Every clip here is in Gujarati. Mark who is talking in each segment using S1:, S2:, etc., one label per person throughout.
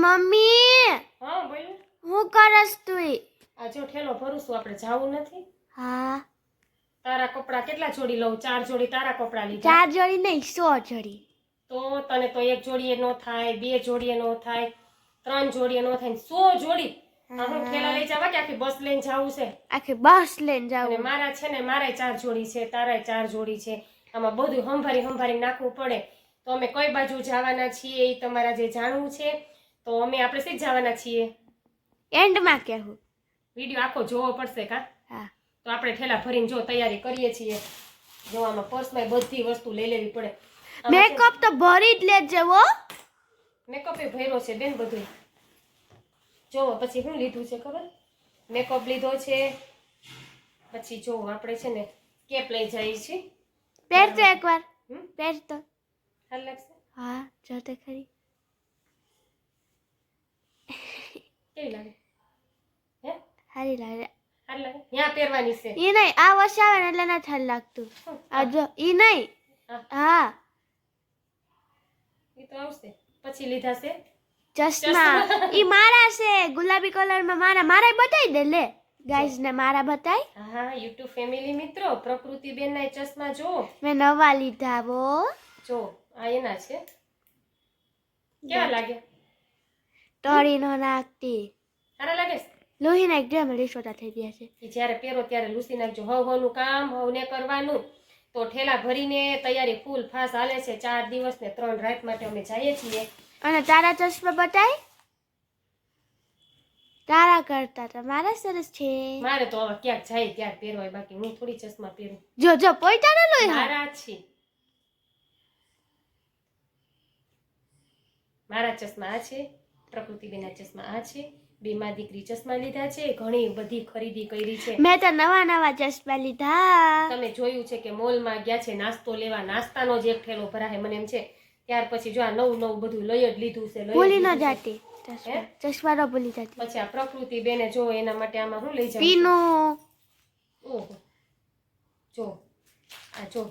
S1: મમ્મી
S2: હા બોલ.
S1: હું કરસ તું?
S2: આ જો ઠેલો ભરું છું, આપણે જાવું નથી.
S1: હા
S2: તારા કપડા કેટલા જોડી લઉં? 4 જોડી તારા કપડા લીધા.
S1: 4 જોડી નહીં 100 જોડી.
S2: તો તને તો 1 જોડીએ નો થાય, 2 જોડીએ નો થાય, 3 જોડીએ નો થાય, 100 જોડી. હા હું ઠેલા લઈ જવા કે આખી બસ લઈને જાવું છે?
S1: આખી બસ લઈને
S2: અને
S1: જાવું.
S2: મારા છે ને મારાય 4 જોડી છે, તારાય 4 જોડી છે. આમાં બધું સંભારી નાખવું પડે. તો અમે કઈ બાજુ જવાના છીએ એ તમારા જે જાણવું છે તો આપણે શી જવાના છીએ
S1: એન્ડમાં કહેવું.
S2: વિડીયો આખો જોવો પડશે કા?
S1: હા
S2: તો આપણે ઠેલા ભરીને જો તૈયારી કરીએ છીએ. જો આમાં પર્સમાં બધી વસ્તુ લઈ લેવી પડે.
S1: મેકઅપ તો ભરી જ લેજે હો.
S2: મેકઅપ એ ભર્યો છે બેન બધું. જો પછી શું લીધું છે ખબર? મેકઅપ લીધો છે. પછી જો આપણે છે ને કેપ લઈ જઈએ છીએ.
S1: પહેરતો એકવાર. પહેરતો
S2: હાલ લાગશે?
S1: હા જોતે ખરી.
S2: કેવી લાગે? હે
S1: હારી લાગે.
S2: હાલ લાગે? ત્યાં પહેરવાની છે.
S1: ઈ નહીં આ વર્ષ આવે ને એટલે નથી હાલ લાગતું. આ જો ઈ નહીં. હા
S2: ઈ તો આવશે. પછી લીધા છે
S1: ચશ્મા. ઈ મારા છે ગુલાબી કલરમાં. મારા બતાવી દે લે ગાઈઝ ને મારા બતાય.
S2: હા યુટ્યુબ ફેમિલી મિત્રો પ્રકૃતિ બેન ના ચશ્મા જો
S1: મેં નવા લીધા હો.
S2: જો આ એના છે. કેવા લાગે?
S1: તળી નો નાખતી.
S2: સારા લાગે છે?
S1: લોહી નાખ દે અમે રીસોટા થઈ ગયા છે.
S2: ઈ જ્યારે પહેરો ત્યારે લૂસી નાખજો. હવનું કામ હવને કરવાનું. તો ઠેલા ભરીને તૈયારી ફૂલ ફાસ હાલે છે. 4 દિવસ ને 3 રાત માટે અમે જઈએ છીએ.
S1: અને તારા ચશ્મા બતાય. તારા કરતા તો મારા સરસ છે.
S2: મારે તો હવે ક્યાંક જાય ત્યારે પહેરવાય, બાકી હું થોડી ચશ્મા પહેરું.
S1: જો પોઈતા ન લોહી
S2: મારા છે. મારા ચશ્મા આ છે, પ્રકૃતિબેનના ચશ્મા આ છે. બે માં દીકરી ચશ્મા લીધા છે. ઘણી બધી ખરીદી કરી છે.
S1: મેં તો નવા ચશ્મા લીધા.
S2: તમે જોયું છે કે મોલમાં ગયા છે નાસ્તો લેવા, નાસ્તાનો જ એક ઠેલો ભરાય મને એમ છે. ત્યાર પછી જો આ નવું બધું લઈ જ લીધું છે.
S1: ભૂલી ન જાતી ચશ્મા નો ભૂલી જાતી.
S2: પછી આ પ્રકૃતિ બેને જો એના માટે આમાં શું લઈ જાવ?
S1: પીનું.
S2: ઓહો જો આ જો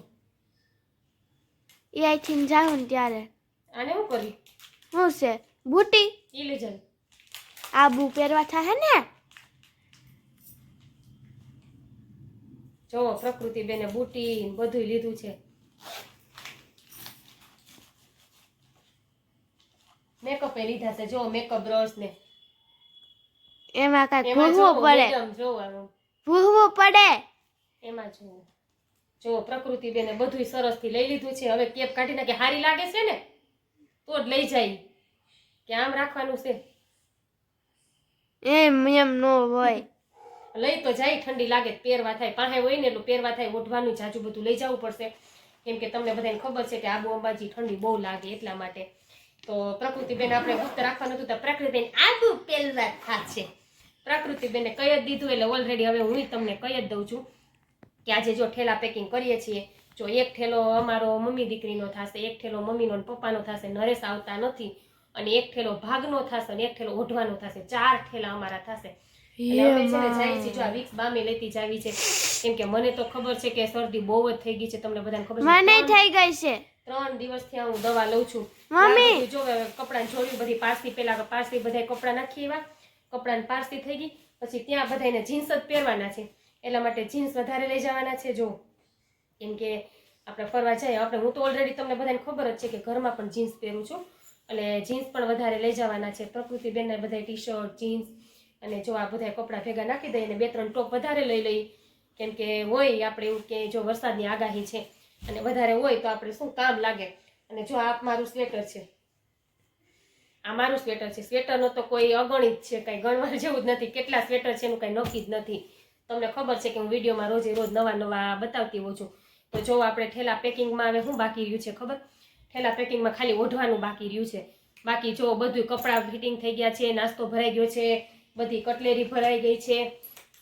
S1: એ આઈ થિંક જાઉં ને ત્યારે
S2: આને શું કરી?
S1: શું છે? બુટી.
S2: ઈ લઈ જાય.
S1: આબુ પહેરવા થાય ને.
S2: જો પ્રકૃતિ બેને બુટી બધું લીધું છે. મેકઅપ એ લીધા છે. જો મેકઅપ બ્રશ ને
S1: એમાં કઈ ભૂહવું પડે. ભૂહવું પડે
S2: એમાં જો પ્રકૃતિ બેને બધું સરસ થી લઈ લીધું છે. હવે કેપ કાઢી નાખે. હારી લાગે છે ને તો જ લઈ જાય કે આમ રાખવાનું છે.
S1: એમ નો હોય.
S2: લઈ તો જાય. ઠંડી લાગે પહેરવા થાય. પાસે હોય ને એટલું પહેરવા થાય. ઓઢવાનું જાજુ બધું લઈ જવું પડશે. કેમ કે તમને બધાને ખબર છે કે આબુ અંબાજી ઠંડી બહુ લાગે એટલા માટે. તો પ્રકૃતિબેન આપણે ગુપ્ત રાખવાનું હતું તો પ્રકૃતિબેન આબુ પહેરવા થશે. પ્રકૃતિબેને કહી જ દીધું એટલે ઓલરેડી હવે હું તમને કહી જ દઉં છું કે આજે જો ઠેલા પેકિંગ કરીએ છીએ. જો એક ઠેલો અમારો મમ્મી દીકરીનો થશે, એક ઠેલો મમ્મીનો ને પપ્પાનો થશે. નરેશ આવતા નથી. અને એક ઠેલો ભાગનો થશે અને એક ઠેલો ઓઢવાનો થશે. 4 ઠેલા અમારા થશે. જો આ વિક્સ બામે લેતી જાવી છે. કેમ કે મને તો ખબર છે કે શરદી બહુ જ થઈ ગઈ છે. તમને બધાને ખબર છે
S1: મને થઈ ગઈ છે.
S2: 3 દિવસથી હું દવા લઉં છું.
S1: મમ્મી
S2: જો કપડાં જોડ્યું બધી પારસી પેલા પારસી બધા કપડાં નાખી એવા કપડાની પારસી થઈ ગઈ. પછી ત્યાં બધાને જીન્સ જ પહેરવાના છે. એટલા માટે જીન્સ વધારે લઈ જવાના છે. જો કેમ કે આપણે ફરવા જઈએ હું તો ઓલરેડી તમને બધાને ખબર જ છે કે ઘરમાં પણ જીન્સ પહેરું છું. એટલે જીન્સ પણ વધારે લઈ જવાના છે. પ્રકૃતિબેનને બધા ટી શર્ટ જીન્સ અને જો આ બધા કપડાં ભેગા નાખી દઈએ અને 2-3 ટોપ વધારે લઈ લઈ. કેમ કે હોય આપણે એવું કે જો વરસાદની આગાહી છે અને વધારે હોય તો આપણે શું કામ લાગે. અને જો આ મારું સ્વેટર છે. આ મારું સ્વેટર છે. સ્વેટરનો તો કોઈ અગણિત છે. કંઈ ગણવા જેવું જ નથી. કેટલા સ્વેટર છે એનું કંઈ નક્કી જ નથી. તમને ખબર છે કે હું વિડીયોમાં રોજ નવા બતાવતી હોઉં છું. તો જો આપણે ઠેલા પેકિંગમાં હવે શું બાકી રહ્યું છે ખબર? ઠેલા પેકિંગમાં ખાલી ઓઢવાનું બાકી રહ્યું છે. બાકી જો બધું કપડાં ફિટિંગ થઈ ગયા છે. નાસ્તો ભરાઈ ગયો છે. બધી કટલેરી ભરાઈ ગઈ છે.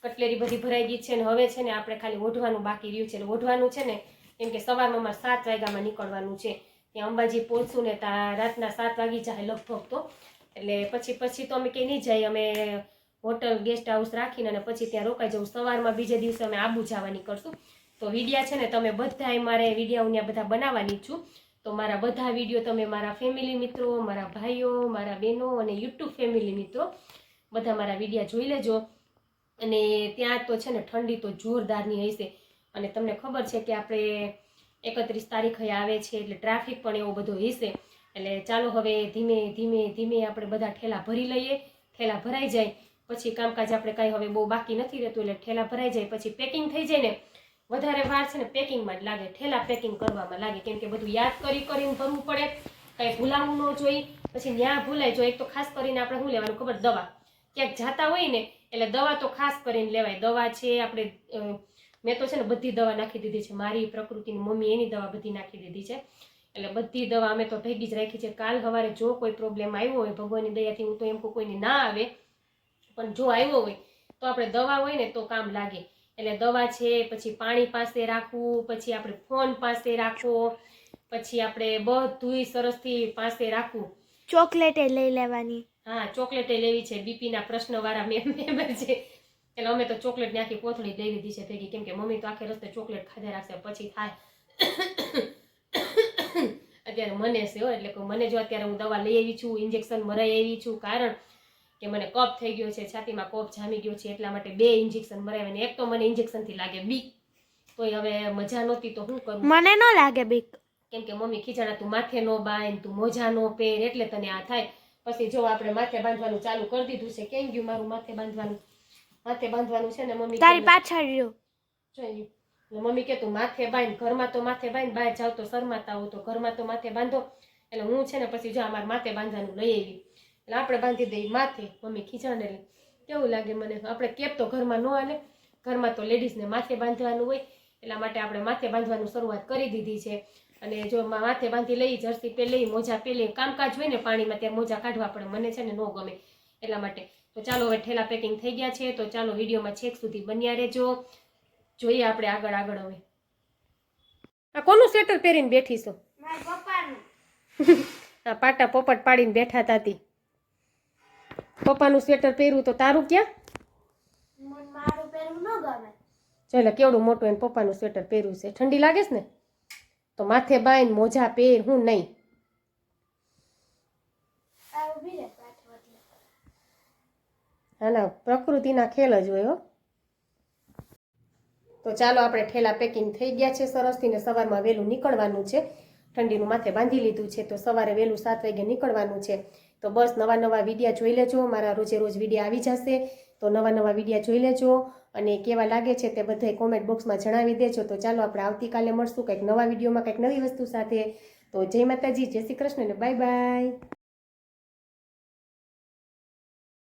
S2: કટલેરી બધી ભરાઈ ગઈ છે. ને હવે છે ને આપણે ખાલી ઓઢવાનું બાકી રહ્યું છે. એટલે ઓઢવાનું છે ને કેમ કે સવારમાં અમારે 7 વાગ્યામાં નીકળવાનું છે. ત્યાં અંબાજી પહોંચશું ને ત્યાં રાતના 7 વાગી જાય લગભગ તો. એટલે પછી તો અમે કંઈ નહીં જઈએ. અમે હોટલ ગેસ્ટ હાઉસ રાખીને અને પછી ત્યાં રોકાઈ જવું. સવારમાં બીજે દિવસે અમે આબુ જવા નીકળશું. તો વિડીયા છે ને તમે બધા મારે વિડીયા હું બધા બનાવવાની છું. તો મારા બધા વિડીયો તમે મારા ફેમિલી મિત્રો, મારા ભાઈઓ, મારા બહેનો અને યુટ્યુબ ફેમિલી મિત્રો બધા મારા વિડીયા જોઈ લેજો. અને ત્યાં તો છે ને ઠંડી તો જોરદારની હશે. અને તમને ખબર છે કે આપણે 31 તારીખે આવે છે એટલે ટ્રાફિક પણ એવો બધો હશે. એટલે ચાલો હવે ધીમે ધીમે ધીમે આપણે બધા ઠેલા ભરી લઈએ. ઠેલા ભરાઈ જાય પછી કામકાજ આપણે કાંઈ હવે બહુ બાકી નથી રહેતું. એટલે ઠેલા ભરાઈ જાય પછી પેકિંગ થઈ જાય ને વધારે વાર છે ને પેકિંગમાં જ લાગે, ઠેલા પેકિંગ કરવામાં લાગે. કેમ કે બધું યાદ કરીને ભરવું પડે, કાંઈ ભૂલાવું ન જોઈએ. પછી ત્યાં ભૂલાય જો. એક તો ખાસ કરીને આપણે શું લેવાનું ખબર, દવા. ક્યાંક જાતા હોય ને એટલે દવા તો ખાસ કરીને લેવાય. દવા છે આપણે મેં તો છે ને બધી દવા નાખી દીધી છે. મારી પ્રકૃતિની મમ્મી એની દવા બધી નાખી દીધી છે. એટલે બધી દવા અમે તો ભેગી જ રાખી છે. કાલ સવારે જો કોઈ પ્રોબ્લેમ આવ્યો હોય ભગવાનની દયાથી, હું તો એમ કહું કોઈને ના આવે, પણ જો આવ્યો હોય તો આપણે દવા હોય ને તો કામ લાગે. એટલે દવા છે, પછી પાણી પાસે રાખવું, પછી આપણે ફોન પાસે રાખવો, પછી આપણે બધુંય સરસથી પાસે રાખવું.
S1: ચોકલેટે લઈ લેવાની.
S2: હા, ચોકલેટે લેવી છે. બીપીના પ્રશ્નવાળા મેમ્બર છે એટલે અમે તો ચોકલેટની આખી કોથળી લઈ લીધી છે ભેગી. કેમ કે મમ્મી તો આખે રસ્તે ચોકલેટ ખાધા રાખશે પછી થાય. અત્યારે મને છે હો, એટલે મને જો અત્યારે હું દવા લઈ આવી છું, ઇન્જેક્શન મરાઈ આવી છું, કારણ કે મને કફ થઈ ગયો છે, છાતીમાં કફ જામી ગયો છે, એટલા માટે 2 ઇન્જેક્શન મરાવ્યા. ને એક તો મને ઇન્જેક્શનથી લાગે બીક, તોય હવે મજા નહોતી તો શું કરું.
S1: મને ન લાગે બીક,
S2: કેમ કે મમ્મી ખીચાડા તું માથે નો બાંધ, તું મોજા નો પહેર, એટલે તને આ થાય. પછી જો આપણે માથે બાંધવાનું ચાલુ કરી દીધું છે. કેમ ગયું મારું માથે બાંધવાનું? માથે બાંધવાનું છે ને મમ્મી
S1: તારી પાછળ રહ્યો
S2: જોઈ. મમ્મી કે તું માથે બાંધ, ઘરમાં તો માથે બાંધ, બહાર જાવ તો શરમાતા હો તો ઘરમાં તો માથે બાંધો. એટલે હું છે ને પછી જો અમારે માથે બાંધવાનું લઈ આવી. એટલે આપણે બાંધી દઈએ માથે. મમ્મી ખીચાને એટલે કેવું લાગે મને, આપણે કેપ તો ઘરમાં ન હાલે, ઘરમાં તો લેડીઝને માથે બાંધવાનું હોય. એટલા માટે આપણે માથે બાંધવાનું શરૂઆત કરી દીધી છે. અને જો માથે બાંધી લઈ, જર્સી પહેરી, મોજા પહેરી, કામકાજ હોય ને પાણીમાં ત્યારે મોજા કાઢવા પડે, મને છે ને ન ગમે એટલા માટે. તો ચાલો હવે ઠેલા પેકિંગ થઈ ગયા છે. તો ચાલો વિડીયોમાં છેક સુધી બન્યા રહેજો. જોઈએ આપણે આગળ હવે. આ કોનું સ્વેટર પહેરીને બેઠી છો?
S1: મારા પપ્પાનું.
S2: આ પાટા પોપટ પાડીને બેઠા તાતી. પપ્પાનું સ્વેટર પહેર્યું તો તારું ક્યાં?
S1: મારું પહેરવું ન ગમે.
S2: ચાલો કેવડું મોટું એને પપ્પાનું સ્વેટર પહેર્યું છે. ઠંડી લાગે છે ને તો માથે બાંધ, મોજા પહેર, હું નહીં. હાલા પ્રકૃતિના ખેલ જ હોય હો. તો ચાલો આપણે ઠેલા પેકિંગ થઈ ગયા છે સરસથી. ને સવારમાં વહેલું નીકળવાનું છે. ઠંડીનું માથે બાંધી લીધું છે તો સવારે વહેલું 7 વાગે નીકળવાનું છે. તો બસ નવા વિડીયા જોઈ લેજો. મારા રોજે રોજ વિડીયા આવી જશે તો નવા વિડીયા જોઈ લેજો. અને કેવા લાગે છે તે બધાય કોમેન્ટ બોક્સમાં જણાવી દેજો. તો ચાલો આપણે આવતીકાલે મળશું કંઈક નવા વિડીયોમાં, કંઈક નવી વસ્તુ સાથે. તો જય માતાજી, જય શ્રી કૃષ્ણ ને બાય બાય.